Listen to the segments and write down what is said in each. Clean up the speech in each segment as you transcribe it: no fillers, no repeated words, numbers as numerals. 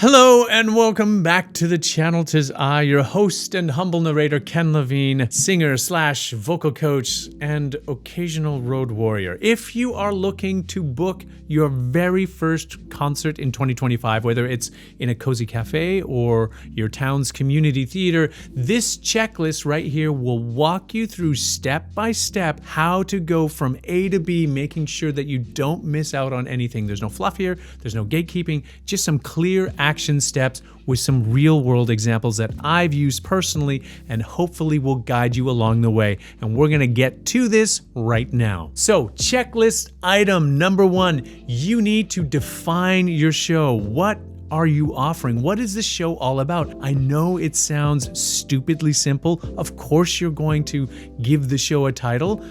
Hello and welcome back to the channel. 'Tis I, your host and humble narrator, Ken Lavigne, singer slash vocal coach and occasional road warrior. If you are looking to book your very first concert in 2025, whether it's in a cozy cafe or your town's community theater, this checklist right here will walk you through step by step how to go from A to B, making sure that you don't miss out on anything. There's no fluff here, there's no gatekeeping, just some clear action steps with some real world examples that I've used personally and hopefully will guide you along the way. And we're gonna get to this right now. So checklist item number 1, you need to define your show. What are you offering? What is this show all about? I know it sounds stupidly simple. Of course you're going to give the show a title,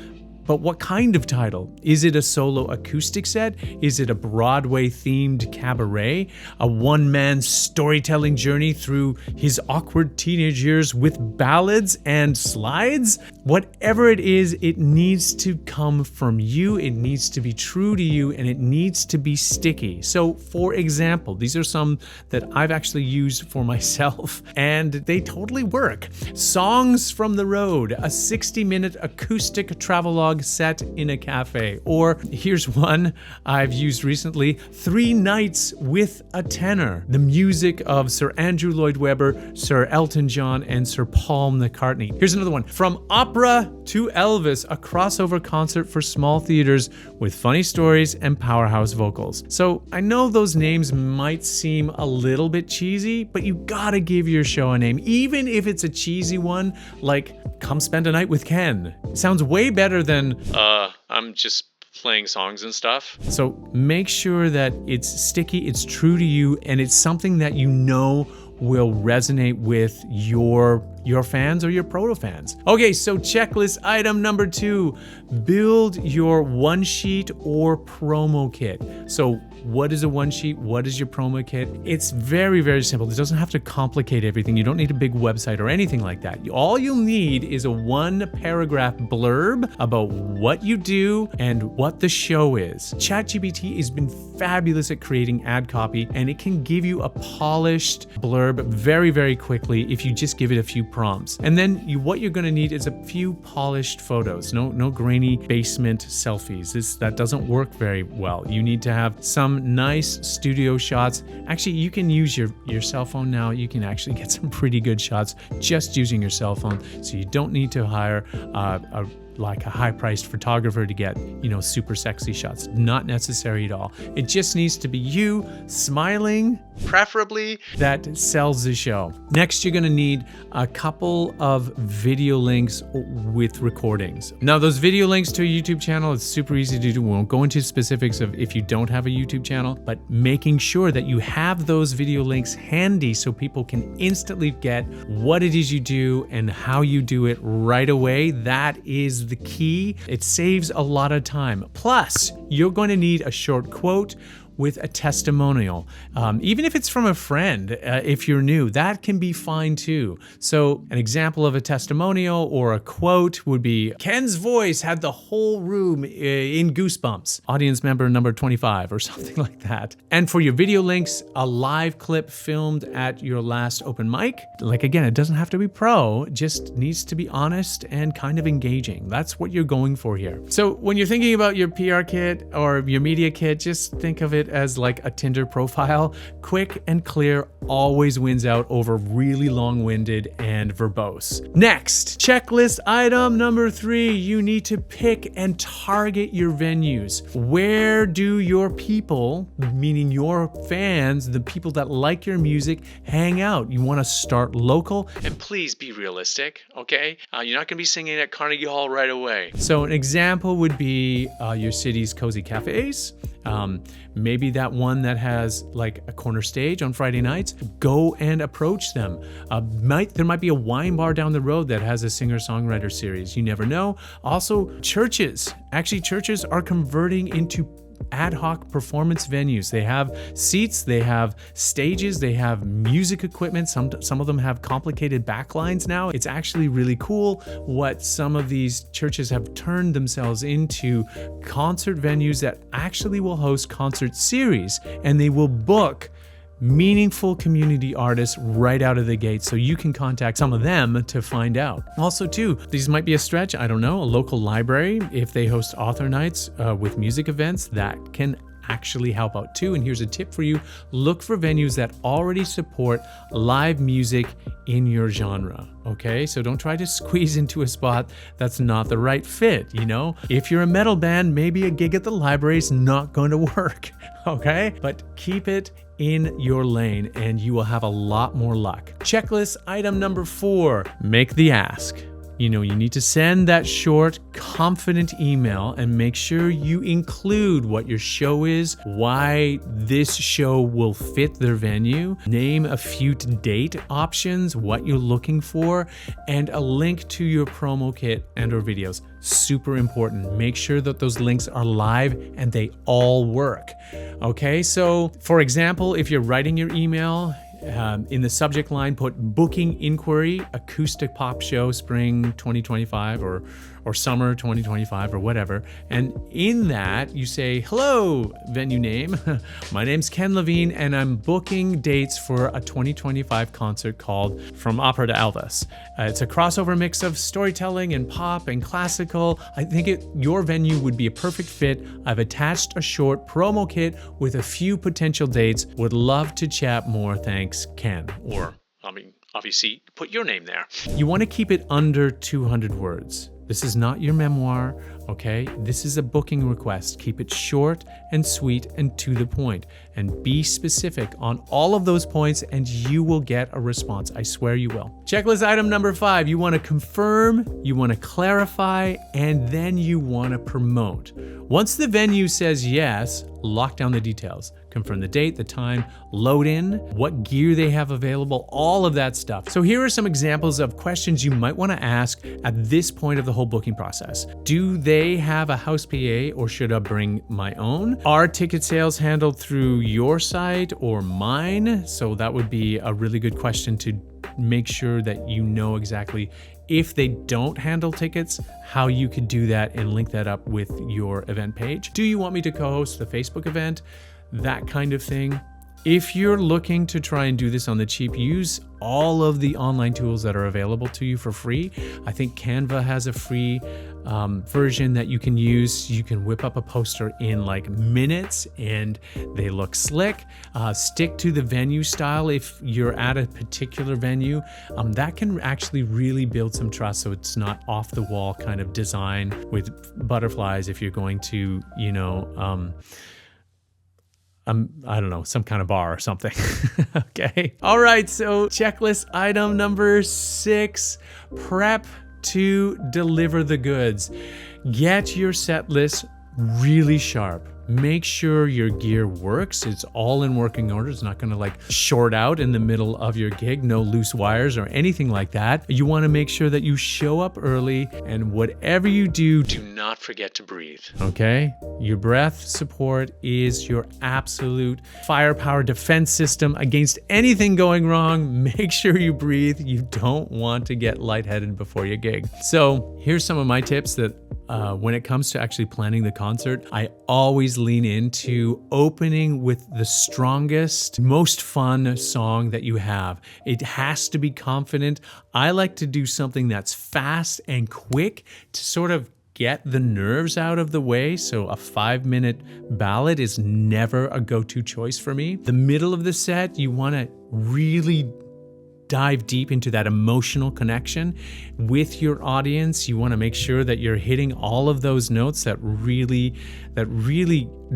but what kind of title? Is it a solo acoustic set? Is it a Broadway themed cabaret? A one-man storytelling journey through his awkward teenage years with ballads and slides? Whatever it is, it needs to come from you, it needs to be true to you, and it needs to be sticky. So for example, these are some that I've actually used for myself, and they totally work. Songs from the Road, a 60-minute acoustic travelogue set in a cafe. Or here's one I've used recently, 3 Nights with a Tenor. The music of Sir Andrew Lloyd Webber, Sir Elton John, and Sir Paul McCartney. Here's another one, From Opera to Elvis, a crossover concert for small theaters with funny stories and powerhouse vocals. So I know those names might seem a little bit cheesy, but you gotta give your show a name, even if it's a cheesy one like Come Spend a Night with Ken. It sounds way better than I'm just playing songs and stuff. So make sure that it's sticky, it's true to you, and it's something that you know will resonate with your fans or your proto fans. Okay, so checklist item number 2, build your one sheet or promo kit. So what is a one sheet? What is your promo kit? It's very, very simple. It doesn't have to complicate everything. You don't need a big website or anything like that. All you'll need is a 1-paragraph blurb about what you do and what the show is. ChatGPT has been fabulous at creating ad copy, and it can give you a polished blurb very, very quickly if you just give it a few prompts. And then what you're gonna need is a few polished photos. No grainy basement selfies. That doesn't work very well. You need to have some nice studio shots. Actually, you can use your cell phone now. You can actually get some pretty good shots just using your cell phone. So you don't need to hire a high-priced photographer to get, super sexy shots. Not necessary at all. It just needs to be you smiling, preferably, that sells the show. Next, you're gonna need a couple of video links with recordings. Now, those video links to a YouTube channel, it's super easy to do. We won't go into specifics of if you don't have a YouTube channel, but making sure that you have those video links handy so people can instantly get what it is you do and how you do it right away. That is the key. It saves a lot of time. Plus, you're going to need a short quote with a testimonial. Even if it's from a friend, if you're new, that can be fine too. So an example of a testimonial or a quote would be, Ken's voice had the whole room in goosebumps. Audience member number 25 or something like that. And for your video links, a live clip filmed at your last open mic. Like again, it doesn't have to be pro, it just needs to be honest and kind of engaging. That's what you're going for here. So when you're thinking about your PR kit or your media kit, just think of it as like a Tinder profile. Quick and clear always wins out over really long-winded and verbose. Next, checklist item number 3, you need to pick and target your venues. Where do your people, meaning your fans, the people that like your music, hang out? You want to start local, and please be realistic, okay? You're not going to be singing at Carnegie Hall right away. So an example would be your city's cozy cafes. Maybe that one that has like a corner stage on Friday nights. Go and approach them. There might be a wine bar down the road that has a singer-songwriter series. You never know. Also, churches. Actually, churches are converting into ad hoc performance venues. They have seats, they have stages, they have music equipment. Some of them have complicated backlines now. It's actually really cool what some of these churches have turned themselves into, concert venues that actually will host concert series, and they will book meaningful community artists right out of the gate so you can contact some of them to find out. Also too, these might be a stretch, I don't know, a local library, if they host author nights with music events, that can actually help out too. And here's a tip for you: look for venues that already support live music in your genre. Okay, so don't try to squeeze into a spot that's not the right fit. If you're a metal band, maybe a gig at the library is not going to work. Okay, but keep it in your lane and you will have a lot more luck. Checklist item number 4, make the ask. You need to send that short, confident email and make sure you include what your show is, why this show will fit their venue, name a few date options, what you're looking for, and a link to your promo kit and or videos. Super important. Make sure that those links are live and they all work. Okay, so for example, if you're writing your email, in the subject line, put booking inquiry, acoustic pop show, spring 2025 or summer 2025 or whatever. And in that you say, hello, venue name. My name's Ken Lavigne and I'm booking dates for a 2025 concert called From Opera to Elvis. It's a crossover mix of storytelling and pop and classical. I think your venue would be a perfect fit. I've attached a short promo kit with a few potential dates. Would love to chat more. Thanks, Ken. Or, obviously, put your name there. You want to keep it under 200 words. This is not your memoir, okay? This is a booking request. Keep it short and sweet and to the point. And be specific on all of those points and you will get a response. I swear you will. Checklist item number 5. You want to confirm, you want to clarify, and then you want to promote. Once the venue says yes, lock down the details. Confirm the date, the time, load in, what gear they have available, all of that stuff. So here are some examples of questions you might want to ask at this point of the whole booking process. Do they have a house PA or should I bring my own? Are ticket sales handled through your site or mine? So that would be a really good question to make sure that you know exactly if they don't handle tickets, how you could do that and link that up with your event page. Do you want me to co-host the Facebook event? That kind of thing. If you're looking to try and do this on the cheap, use all of the online tools that are available to you for free. I think Canva has a free version that you can use. You can whip up a poster in like minutes and they look slick. Stick to the venue style if you're at a particular venue. That can actually really build some trust so it's not off the wall kind of design with butterflies if you're going to, I don't know, some kind of bar or something. Okay. All right. So checklist item number 6, prep to deliver the goods. Get your set list really sharp. Make sure your gear works. It's all in working order. It's not going to short out in the middle of your gig. No loose wires or anything like that. You want to make sure that you show up early and whatever you do not forget to breathe. Okay? Your breath support is your absolute firepower defense system against anything going wrong. Make sure you breathe. You don't want to get lightheaded before your gig. So here's some of my tips that when it comes to actually planning the concert, I always lean into opening with the strongest, most fun song that you have. It has to be confident. I like to do something that's fast and quick to sort of get the nerves out of the way. So a 5-minute ballad is never a go-to choice for me. The middle of the set, you want to really dive deep into that emotional connection with your audience. You want to make sure that you're hitting all of those notes that really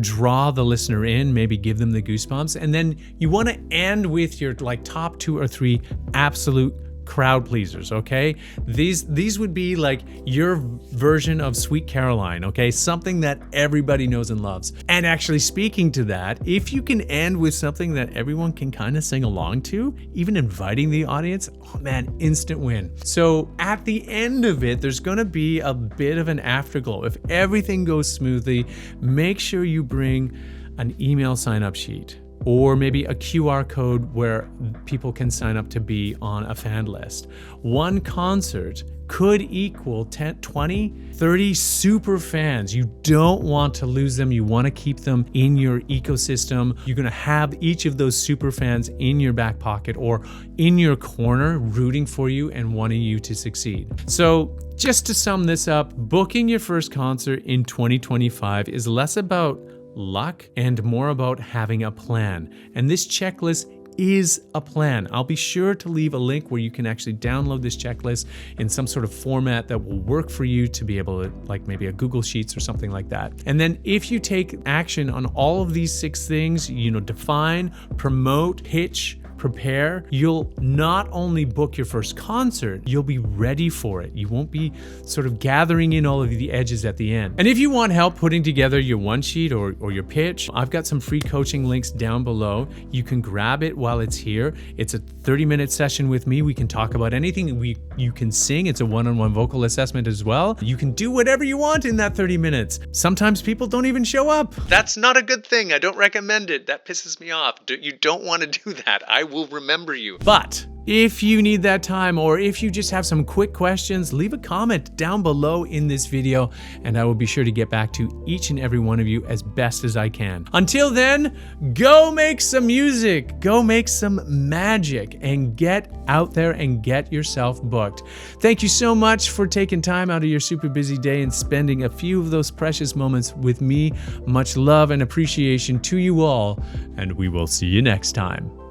draw the listener in, maybe give them the goosebumps. And then you want to end with your top 2 or 3 absolute crowd pleasers, okay? These would be your version of Sweet Caroline, okay? Something that everybody knows and loves. And actually speaking to that, if you can end with something that everyone can kind of sing along to, even inviting the audience, oh man, instant win. So at the end of it, there's gonna be a bit of an afterglow. If everything goes smoothly, make sure you bring an email sign-up sheet. or maybe a QR code where people can sign up to be on a fan list. One concert could equal 10, 20, 30 super fans. You don't want to lose them. You want to keep them in your ecosystem. You're going to have each of those super fans in your back pocket or in your corner, rooting for you and wanting you to succeed. So just to sum this up, booking your first concert in 2025 is less about luck and more about having a plan. And this checklist is a plan. I'll be sure to leave a link where you can actually download this checklist in some sort of format that will work for you to be able to, like maybe a Google Sheets or something like that. And then if you take action on all of these 6 things, define, promote, pitch, prepare, you'll not only book your first concert, you'll be ready for it. You won't be sort of gathering in all of the edges at the end. And if you want help putting together your one sheet or your pitch, I've got some free coaching links down below. You can grab it while it's here. It's a 30-minute session with me. We can talk about anything. You can sing. It's a one-on-one vocal assessment as well. You can do whatever you want in that 30 minutes. Sometimes people don't even show up. That's not a good thing. I don't recommend it. That pisses me off. You don't want to do that. I will remember you. But if you need that time, or if you just have some quick questions, leave a comment down below in this video and I will be sure to get back to each and every one of you as best as I can. Until then, go make some music, go make some magic, and get out there and get yourself booked. Thank you so much for taking time out of your super busy day and spending a few of those precious moments with me. Much love and appreciation to you all, and we will see you next time.